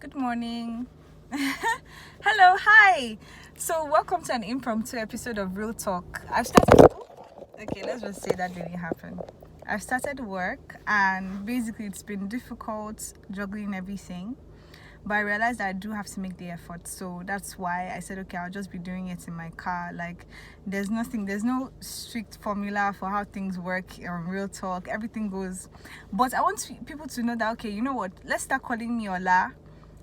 Good morning. Hello, hi. So, welcome to an impromptu episode of Real Talk. Okay, let's just say that didn't happen. I've started work, and basically, it's been difficult juggling everything. But I realized that I do have to make the effort. So that's why I said, okay, I'll just be doing it in my car. Like, there's no strict formula for how things work on Real Talk. Everything goes. But I want people to know that, okay, you know what? Let's start calling me Ola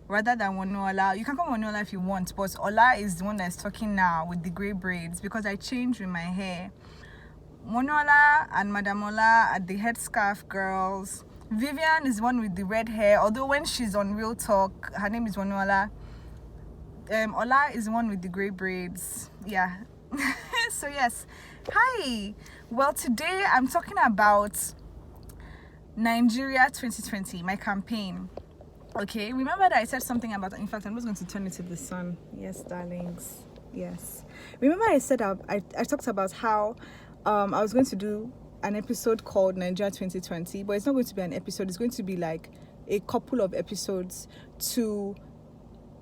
rather than Wonuola. You can call me Wonuola if you want, but Ola is the one that's talking now with the grey braids because I changed with my hair. Wonuola and Madam Ola are the headscarf girls. Vivian is one with the red hair, although when she's on Real Talk, her name is Wonuola. Ola is one with the grey braids. Yeah. So yes. Hi. Well, today I'm talking about Nigeria 2020, my campaign. Okay, remember that I said something about, in fact, I'm just going to turn it to the sun. Yes, darlings. Yes. Remember I said I talked about how I was going to do an episode called Nigeria 2020, but it's not going to be an episode. It's going to be like a couple of episodes to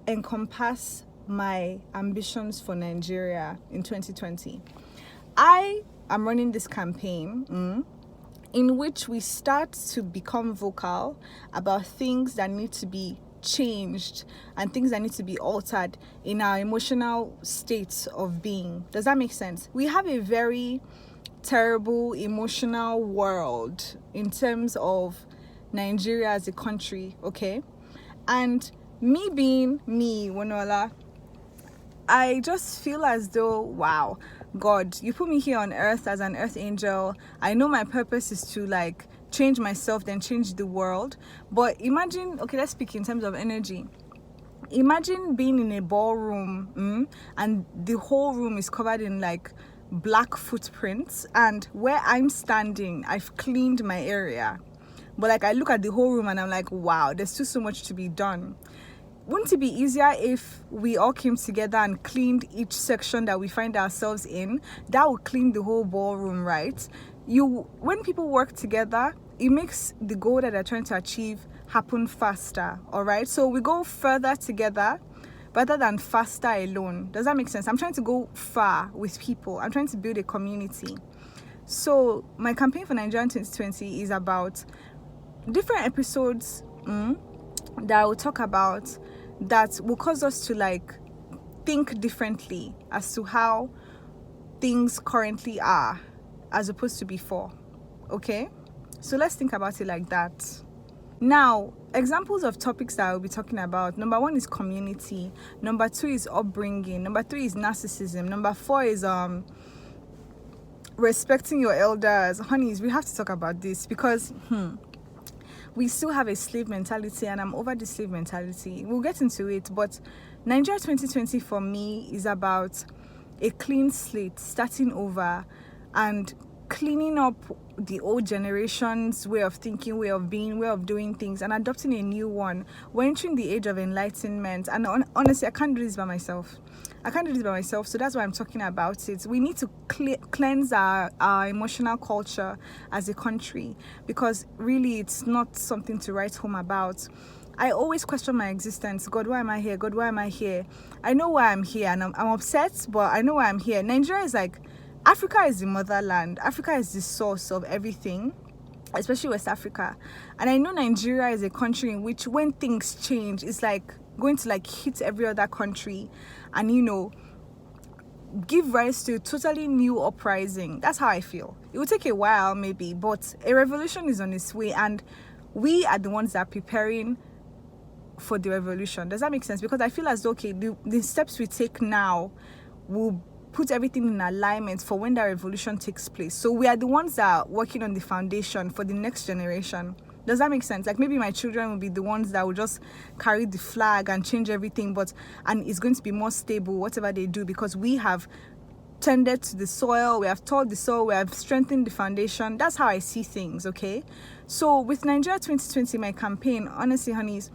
encompass my ambitions for Nigeria in 2020. I am running this campaign in which we start to become vocal about things that need to be changed and things that need to be altered in our emotional states of being. Does that make sense? We have a very terrible emotional world in terms of Nigeria as a country, okay? And me being me, Wonuola, I just feel as though, wow, God, you put me here on earth as an earth angel. I know my purpose is to like change myself, then change the world. But imagine, okay, let's speak in terms of energy. Imagine being in a ballroom and the whole room is covered in like black footprints, and where I'm standing, I've cleaned my area. But like I look at the whole room and I'm like, wow, there's still so much to be done. Wouldn't it be easier if we all came together and cleaned each section that we find ourselves in? That would clean the whole ballroom, right? When people work together, it makes the goal that they're trying to achieve happen faster, all right? So we go further together rather than faster alone. Does that make sense? I'm trying to go far with people. I'm trying to build a community. So my campaign for Nigeria 2020 is about different episodes that I will talk about that will cause us to like think differently as to how things currently are as opposed to before. Okay? So let's think about it like that. Now, examples of topics that I will be talking about. Number 1 is community. Number 2 is upbringing. Number 3 is narcissism. Number 4 is respecting your elders. Honeys, we have to talk about this because we still have a slave mentality, and I'm over the slave mentality. We'll get into it, but Nigeria 2020 for me is about a clean slate, starting over and cleaning up the old generation's way of thinking, way of being, way of doing things, and adopting a new one. We're entering the age of enlightenment, and honestly, I can't do this by myself. So that's why I'm talking about it. We need to cleanse our emotional culture as a country, because really it's not something to write home about. I always question my existence. God, why am I here? God, why am I here? I know why I'm here, and I'm upset, but I know why I'm here. Nigeria is like, Africa is the motherland. Africa is the source of everything, especially West Africa. And I know Nigeria is a country in which when things change, it's like going to like hit every other country and, you know, give rise to a totally new uprising. That's how I feel. It will take a while maybe, but a revolution is on its way, and we are the ones that are preparing for the revolution. Does that make sense? Because I feel as though, okay, the steps we take now will put everything in alignment for when that revolution takes place. So we are the ones that are working on the foundation for the next generation. Does that make sense? Like maybe my children will be the ones that will just carry the flag and change everything, and it's going to be more stable, whatever they do, because we have tended to the soil, we have tilled the soil, we have strengthened the foundation. That's how I see things, okay? So with Nigeria 2020, my campaign, honestly, honeys,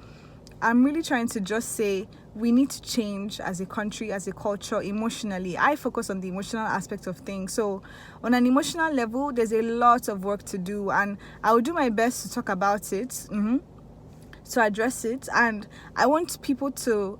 I'm really trying to just say we need to change as a country, as a culture, emotionally. I focus on the emotional aspect of things. So on an emotional level, there's a lot of work to do, and I will do my best to talk about it. to address it, and I want people to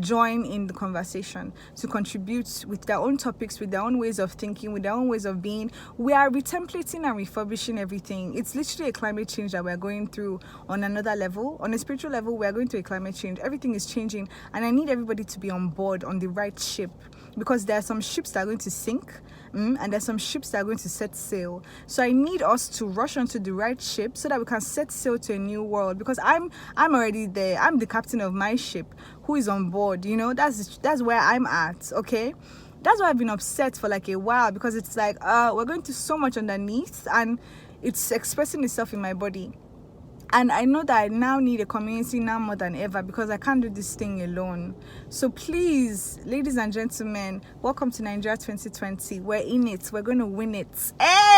join in the conversation, to contribute with their own topics, with their own ways of thinking, with their own ways of being. We are retemplating and refurbishing everything. It's literally a climate change that we're going through on another level. On a spiritual level, we're going through a climate change. Everything is changing, and I need everybody to be on board, on the right ship, because there are some ships that are going to sink, and there's some ships that are going to set sail. So I need us to rush onto the right ship so that we can set sail to a new world, because I'm already there. I'm the captain of my ship who is on board. That's where I'm at. Okay, that's why I've been upset for like a while, because it's like we're going through so much underneath, and it's expressing itself in my body. And I know that I now need a community now more than ever, because I can't do this thing alone. So please, ladies and gentlemen, welcome to Nigeria 2020. We're in it. We're going to win it. Hey!